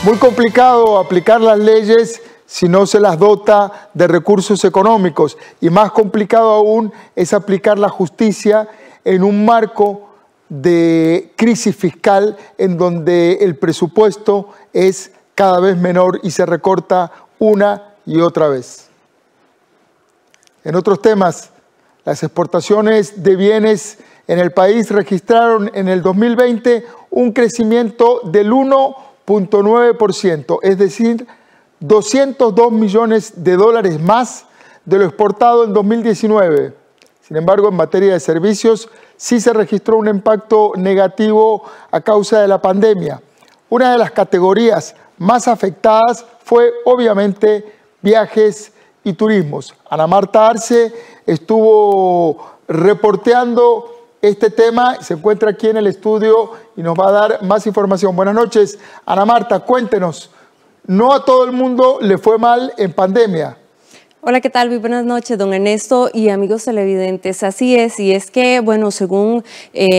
Muy complicado aplicar las leyes si no se las dota de recursos económicos, y más complicado aún es aplicar la justicia en un marco de crisis fiscal en donde el presupuesto es cada vez menor y se recorta una y otra vez. En otros temas, las exportaciones de bienes en el país registraron en el 2020 un crecimiento del 1,9%, es decir, 202 millones de dólares más de lo exportado en 2019. Sin embargo, en materia de servicios sí se registró un impacto negativo a causa de la pandemia. Una de las categorías más afectadas fue obviamente viajes y turismos. Ana Marta Arce estuvo reporteando este tema, se encuentra aquí en el estudio y nos va a dar más información. Buenas noches, Ana Marta, cuéntenos. No a todo el mundo le fue mal en pandemia. Hola, ¿qué tal? Muy buenas noches, don Ernesto y amigos televidentes. Así es, y es que, bueno, según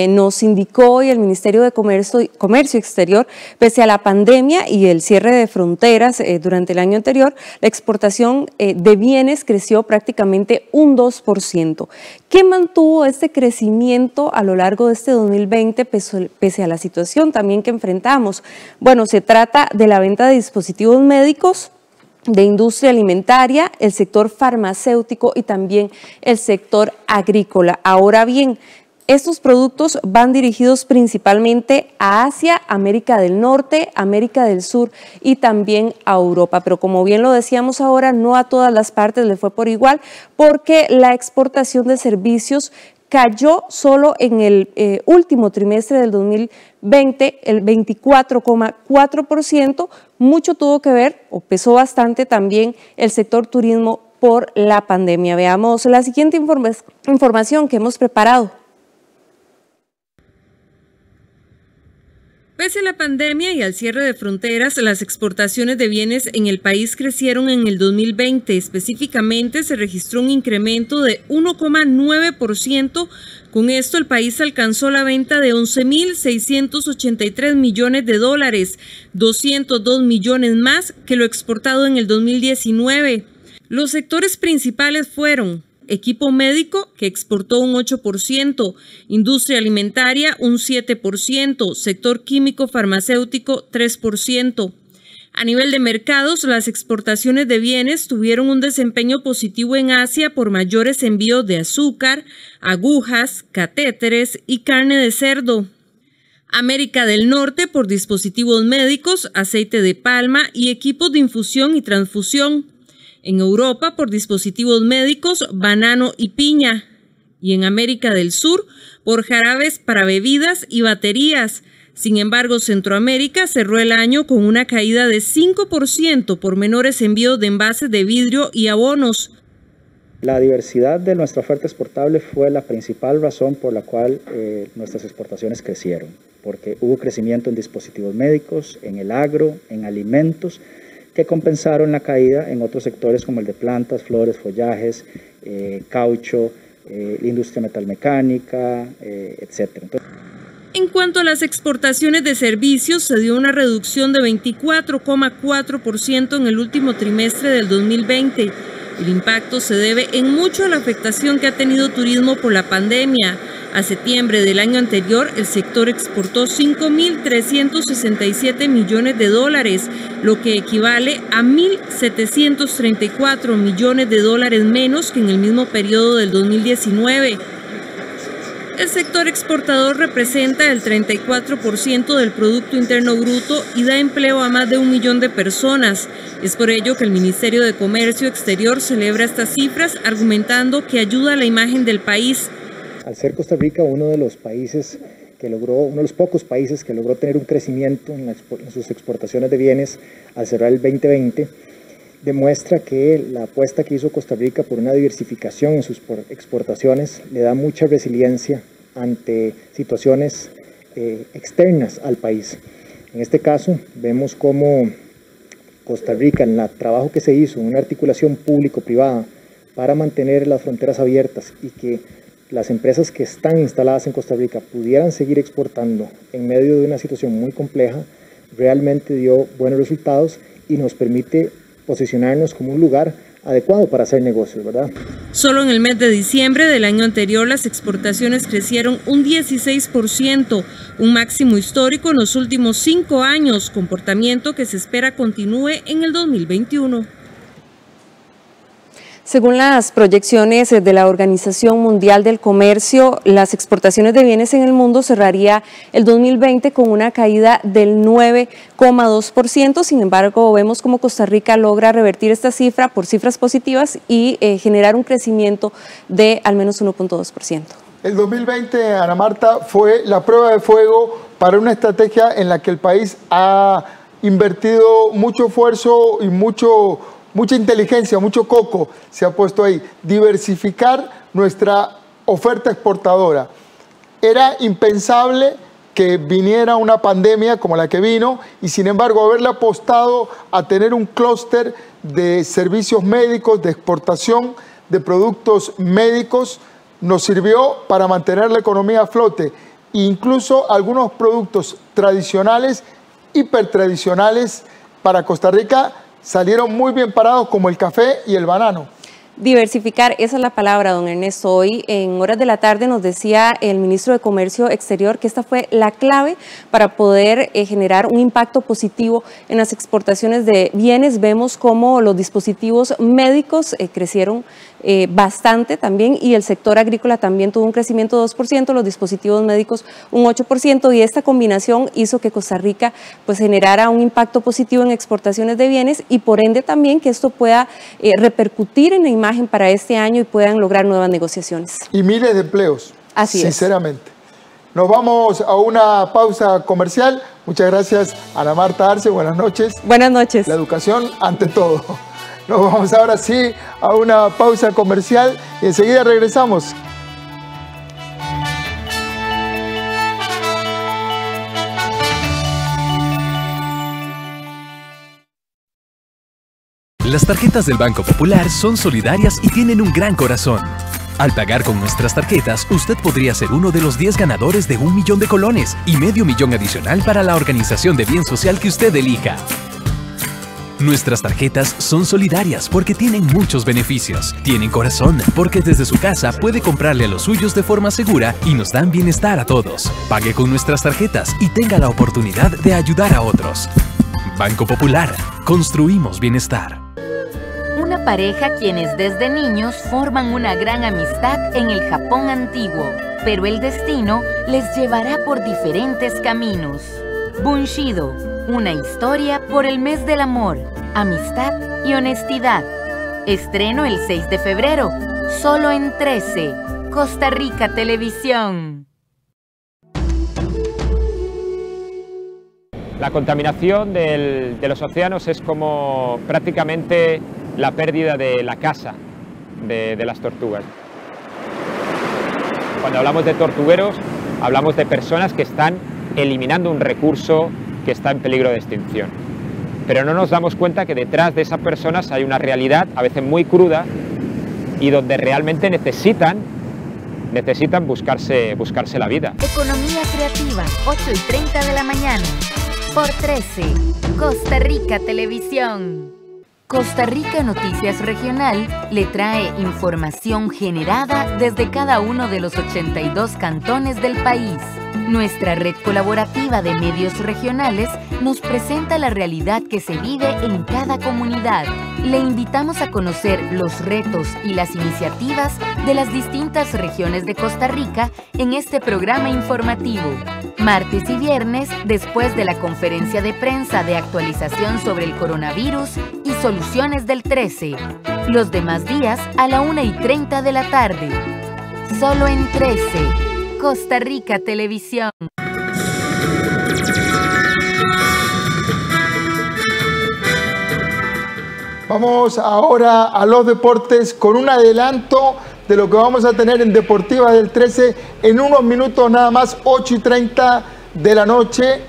nos indicó hoy el Ministerio de Comercio Exterior, pese a la pandemia y el cierre de fronteras durante el año anterior, la exportación de bienes creció prácticamente un 2%. ¿Qué mantuvo este crecimiento a lo largo de este 2020 pese a la situación también que enfrentamos? Bueno, se trata de la venta de dispositivos médicos, de industria alimentaria, el sector farmacéutico y también el sector agrícola. Ahora bien, estos productos van dirigidos principalmente a Asia, América del Norte, América del Sur y también a Europa. Pero como bien lo decíamos ahora, no a todas las partes le fue por igual, porque la exportación de servicios cayó solo en el último trimestre del 2020, el 24,4%. Mucho tuvo que ver, o pesó bastante también, el sector turismo por la pandemia. Veamos la siguiente información que hemos preparado. Pese a la pandemia y al cierre de fronteras, las exportaciones de bienes en el país crecieron en el 2020. Específicamente, se registró un incremento de 1,9%. Con esto, el país alcanzó la venta de 11.683 millones de dólares, 202 millones más que lo exportado en el 2019. Los sectores principales fueron equipo médico, que exportó un 8%, industria alimentaria un 7%, sector químico farmacéutico 3%. A nivel de mercados, las exportaciones de bienes tuvieron un desempeño positivo en Asia por mayores envíos de azúcar, agujas, catéteres y carne de cerdo. América del Norte por dispositivos médicos, aceite de palma y equipos de infusión y transfusión. En Europa por dispositivos médicos, banano y piña. Y en América del Sur por jarabes para bebidas y baterías. Sin embargo, Centroamérica cerró el año con una caída de 5% por menores envíos de envases de vidrio y abonos. La diversidad de nuestra oferta exportable fue la principal razón por la cual nuestras exportaciones crecieron, porque hubo crecimiento en dispositivos médicos, en el agro, en alimentos, que compensaron la caída en otros sectores como el de plantas, flores, follajes, caucho, industria metalmecánica, etc. En cuanto a las exportaciones de servicios, se dio una reducción de 24,4% en el último trimestre del 2020. El impacto se debe en mucho a la afectación que ha tenido turismo por la pandemia. A septiembre del año anterior, el sector exportó 5.367 millones de dólares, lo que equivale a 1.734 millones de dólares menos que en el mismo periodo del 2019. El sector exportador representa el 34% del Producto Interno Bruto y da empleo a más de 1 millón de personas. Es por ello que el Ministerio de Comercio Exterior celebra estas cifras, argumentando que ayuda a la imagen del país. Al ser Costa Rica uno de los pocos países que logró tener un crecimiento en sus exportaciones de bienes al cerrar el 2020, demuestra que la apuesta que hizo Costa Rica por una diversificación en sus exportaciones le da mucha resiliencia ante situaciones externas al país. En este caso vemos cómo Costa Rica, en el trabajo que se hizo en una articulación público-privada para mantener las fronteras abiertas y que las empresas que están instaladas en Costa Rica pudieran seguir exportando en medio de una situación muy compleja, realmente dio buenos resultados y nos permite posicionarnos como un lugar adecuado para hacer negocios, ¿verdad? Solo en el mes de diciembre del año anterior las exportaciones crecieron un 16%, un máximo histórico en los últimos 5 años, comportamiento que se espera continúe en el 2021. Según las proyecciones de la Organización Mundial del Comercio, las exportaciones de bienes en el mundo cerraría el 2020 con una caída del 9,2%. Sin embargo, vemos cómo Costa Rica logra revertir esta cifra por cifras positivas y generar un crecimiento de al menos 1,2%. El 2020, Ana Marta, fue la prueba de fuego para una estrategia en la que el país ha invertido mucho esfuerzo y mucha inteligencia, mucho coco se ha puesto ahí. Diversificar nuestra oferta exportadora. Era impensable que viniera una pandemia como la que vino y sin embargo haberle apostado a tener un clúster de servicios médicos, de exportación de productos médicos, nos sirvió para mantener la economía a flote. Incluso algunos productos tradicionales, hipertradicionales para Costa Rica, salieron muy bien parados, como el café y el banano. Diversificar, esa es la palabra, don Ernesto. Hoy en horas de la tarde nos decía el ministro de Comercio Exterior que esta fue la clave para poder generar un impacto positivo en las exportaciones de bienes. Vemos cómo los dispositivos médicos crecieron bastante también y el sector agrícola también tuvo un crecimiento de 2%, los dispositivos médicos un 8% y esta combinación hizo que Costa Rica pues generara un impacto positivo en exportaciones de bienes y por ende también que esto pueda repercutir en la imagen para este año y puedan lograr nuevas negociaciones. Y miles de empleos, así sinceramente. Nos vamos a una pausa comercial. Muchas gracias, Ana Marta Arce. Buenas noches. Buenas noches. La educación ante todo. Nos vamos ahora sí a una pausa comercial y enseguida regresamos. Las tarjetas del Banco Popular son solidarias y tienen un gran corazón. Al pagar con nuestras tarjetas, usted podría ser uno de los 10 ganadores de 1 millón de colones y medio millón adicional para la organización de bien social que usted elija. Nuestras tarjetas son solidarias porque tienen muchos beneficios. Tienen corazón porque desde su casa puede comprarle a los suyos de forma segura y nos dan bienestar a todos. Pague con nuestras tarjetas y tenga la oportunidad de ayudar a otros. Banco Popular. Construimos bienestar. Una pareja quienes desde niños forman una gran amistad en el Japón antiguo, pero el destino les llevará por diferentes caminos. Bunshido, una historia por el mes del amor, amistad y honestidad. Estreno el 6 de febrero, solo en 13, Costa Rica Televisión. La contaminación de los océanos es como prácticamente la pérdida de la casa de las tortugas. Cuando hablamos de tortugueros, hablamos de personas que están eliminando un recurso que está en peligro de extinción. Pero no nos damos cuenta que detrás de esas personas hay una realidad, a veces muy cruda, y donde realmente necesitan necesitan buscarse la vida. Economía creativa, 8:30 de la mañana, por 13, Costa Rica Televisión. Costa Rica Noticias Regional le trae información generada desde cada uno de los 82 cantones del país. Nuestra red colaborativa de medios regionales nos presenta la realidad que se vive en cada comunidad. Le invitamos a conocer los retos y las iniciativas de las distintas regiones de Costa Rica en este programa informativo. Martes y viernes, después de la conferencia de prensa de actualización sobre el coronavirus y soluciones del 13. Los demás días a la 1:30 de la tarde. Solo en 13. Costa Rica Televisión. Vamos ahora a los deportes con un adelanto de lo que vamos a tener en Deportiva del 13 en unos minutos nada más, 8:30 de la noche.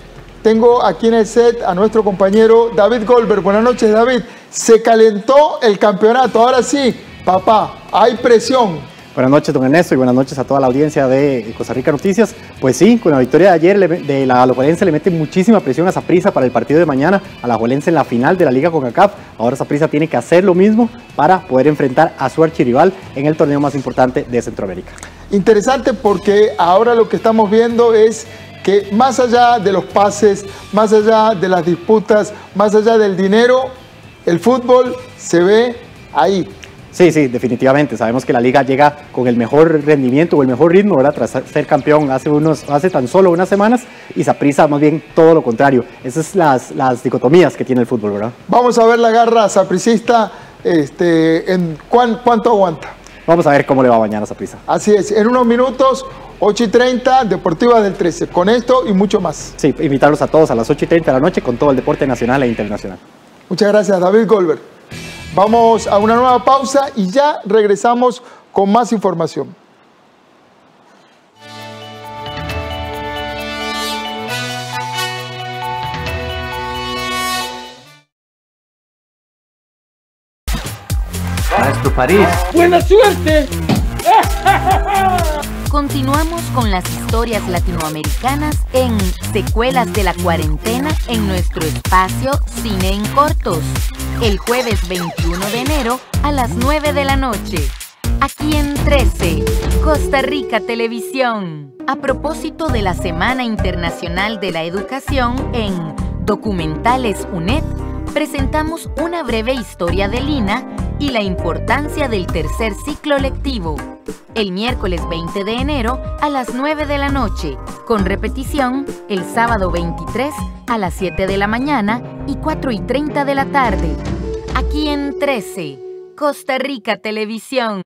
Tengo aquí en el set a nuestro compañero David Goldberg. Buenas noches, David. Se calentó el campeonato. Ahora sí, papá, hay presión. Buenas noches, don Ernesto, y buenas noches a toda la audiencia de Costa Rica Noticias. Pues sí, con la victoria de ayer de la Alajuelense le mete muchísima presión a Saprissa para el partido de mañana, a la Alajuelense en la final de la Liga CONCACAF. Ahora Saprissa tiene que hacer lo mismo para poder enfrentar a su archirrival en el torneo más importante de Centroamérica. Interesante porque ahora lo que estamos viendo es que más allá de los pases, más allá de las disputas, más allá del dinero, el fútbol se ve ahí. Sí, definitivamente. Sabemos que la liga llega con el mejor rendimiento o el mejor ritmo, ¿verdad? Tras ser campeón hace tan solo unas semanas, y Saprissa más bien todo lo contrario. Esas son las dicotomías que tiene el fútbol, ¿verdad? Vamos a ver la garra sapricista, en cuánto aguanta. Vamos a ver cómo le va mañana a Saprissa. Así es, en unos minutos, 8:30, Deportiva del 13. Con esto y mucho más. Sí, invitarlos a todos a las 8:30 de la noche con todo el deporte nacional e internacional. Muchas gracias, David Goldberg. Vamos a una nueva pausa y ya regresamos con más información. Maestro París. ¡Buena suerte! Continuamos con las historias latinoamericanas en Secuelas de la Cuarentena en nuestro espacio Cine en Cortos, el jueves 21 de enero a las 9 de la noche, aquí en 13, Costa Rica Televisión. A propósito de la Semana Internacional de la Educación, en Documentales UNED, presentamos una breve historia de Lina y la importancia del tercer ciclo lectivo, el miércoles 20 de enero a las 9 de la noche, con repetición el sábado 23 a las 7 de la mañana y 4:30 de la tarde, aquí en 13, Costa Rica Televisión.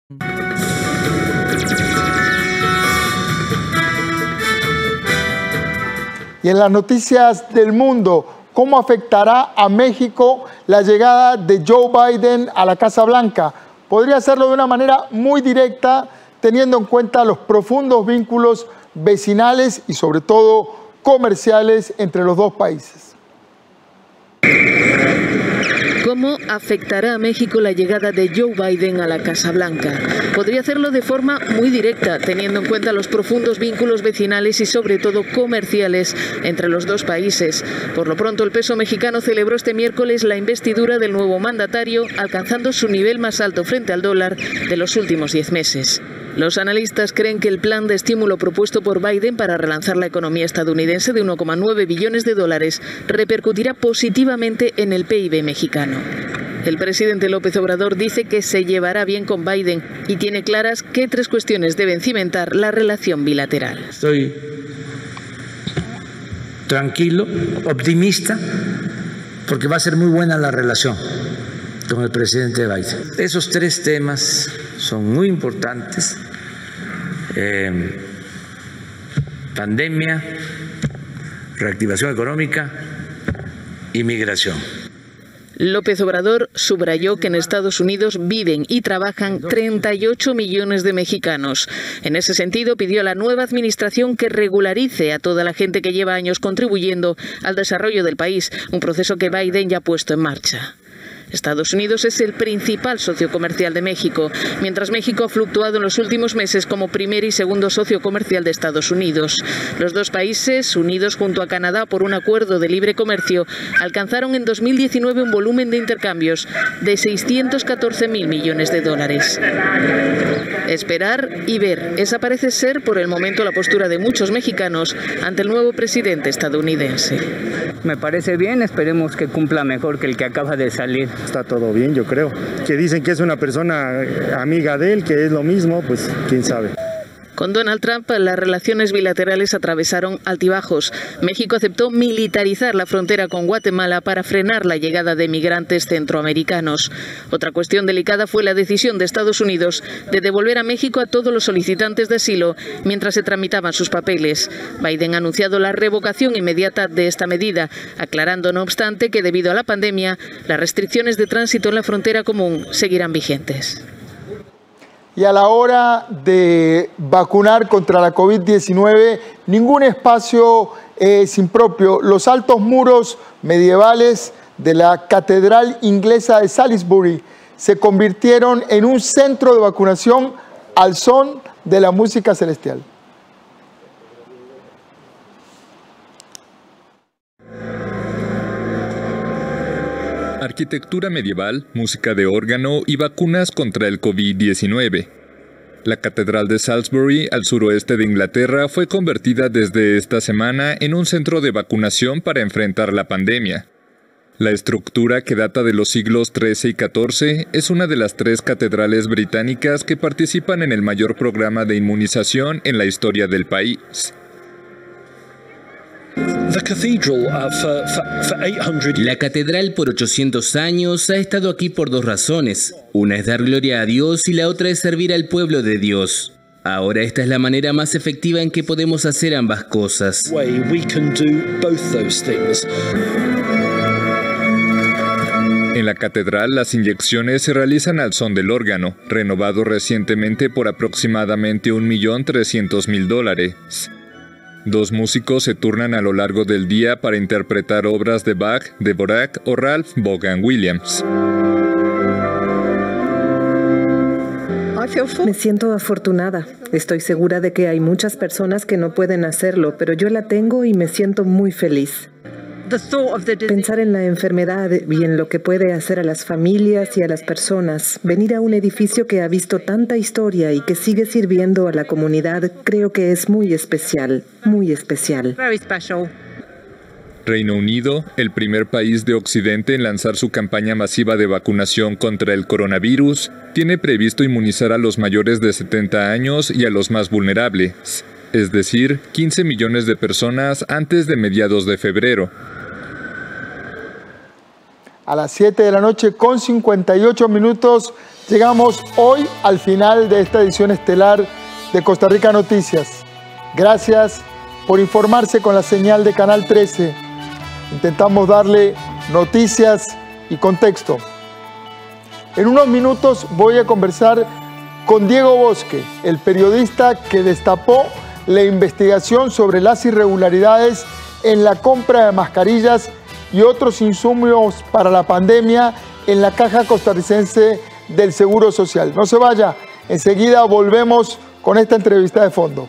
Y en las noticias del mundo, ¿cómo afectará a México la llegada de Joe Biden a la Casa Blanca? Podría hacerlo de una manera muy directa, teniendo en cuenta los profundos vínculos vecinales y sobre todo comerciales entre los dos países. ¿Cómo afectará a México la llegada de Joe Biden a la Casa Blanca? Podría hacerlo de forma muy directa, teniendo en cuenta los profundos vínculos vecinales y sobre todo comerciales entre los dos países. Por lo pronto, el peso mexicano celebró este miércoles la investidura del nuevo mandatario, alcanzando su nivel más alto frente al dólar de los últimos 10 meses. Los analistas creen que el plan de estímulo propuesto por Biden para relanzar la economía estadounidense de 1,9 billones de dólares repercutirá positivamente en el PIB mexicano. El presidente López Obrador dice que se llevará bien con Biden y tiene claras qué 3 cuestiones deben cimentar la relación bilateral. Estoy tranquilo, optimista, porque va a ser muy buena la relación con el presidente Biden. Esos 3 temas son muy importantes: pandemia, reactivación económica y migración. López Obrador subrayó que en Estados Unidos viven y trabajan 38 millones de mexicanos. En ese sentido, pidió a la nueva administración que regularice a toda la gente que lleva años contribuyendo al desarrollo del país, un proceso que Biden ya ha puesto en marcha. Estados Unidos es el principal socio comercial de México, mientras México ha fluctuado en los últimos meses como primer y segundo socio comercial de Estados Unidos. Los dos países, unidos junto a Canadá por un acuerdo de libre comercio, alcanzaron en 2019 un volumen de intercambios de 614.000 millones de dólares. Esperar y ver. Esa parece ser por el momento la postura de muchos mexicanos ante el nuevo presidente estadounidense. Me parece bien, esperemos que cumpla mejor que el que acaba de salir. Está todo bien, yo creo. Que dicen que es una persona amiga de él, que es lo mismo, pues quién sabe. Con Donald Trump, las relaciones bilaterales atravesaron altibajos. México aceptó militarizar la frontera con Guatemala para frenar la llegada de migrantes centroamericanos. Otra cuestión delicada fue la decisión de Estados Unidos de devolver a México a todos los solicitantes de asilo mientras se tramitaban sus papeles. Biden ha anunciado la revocación inmediata de esta medida, aclarando no obstante que debido a la pandemia, las restricciones de tránsito en la frontera común seguirán vigentes. Y a la hora de vacunar contra la COVID-19, ningún espacio es impropio. Los altos muros medievales de la Catedral Inglesa de Salisbury se convirtieron en un centro de vacunación al son de la música celestial. Arquitectura medieval, música de órgano y vacunas contra el COVID-19. La Catedral de Salisbury, al suroeste de Inglaterra, fue convertida desde esta semana en un centro de vacunación para enfrentar la pandemia. La estructura, que data de los siglos XIII y XIV, es una de las 3 catedrales británicas que participan en el mayor programa de inmunización en la historia del país. La catedral por 800 años ha estado aquí por 2 razones. Una es dar gloria a Dios y la otra es servir al pueblo de Dios. Ahora esta es la manera más efectiva en que podemos hacer ambas cosas. En la catedral, las inyecciones se realizan al son del órgano, renovado recientemente por aproximadamente $1.300.000. 2 músicos se turnan a lo largo del día para interpretar obras de Bach, Dvorak o Ralph Vaughan Williams. Me siento afortunada. Estoy segura de que hay muchas personas que no pueden hacerlo, pero yo la tengo y me siento muy feliz. Pensar en la enfermedad y en lo que puede hacer a las familias y a las personas, venir a un edificio que ha visto tanta historia y que sigue sirviendo a la comunidad, creo que es muy especial, muy especial. Reino Unido, el primer país de Occidente en lanzar su campaña masiva de vacunación contra el coronavirus, tiene previsto inmunizar a los mayores de 70 años y a los más vulnerables, es decir, 15 millones de personas antes de mediados de febrero. A las 7 de la noche con 58 minutos llegamos hoy al final de esta edición estelar de Costa Rica Noticias. Gracias por informarse con la señal de Canal 13. Intentamos darle noticias y contexto. En unos minutos voy a conversar con Diego Bosque, el periodista que destapó la investigación sobre las irregularidades en la compra de mascarillas y otros insumos para la pandemia en la Caja Costarricense del Seguro Social. No se vaya, enseguida volvemos con esta entrevista de fondo.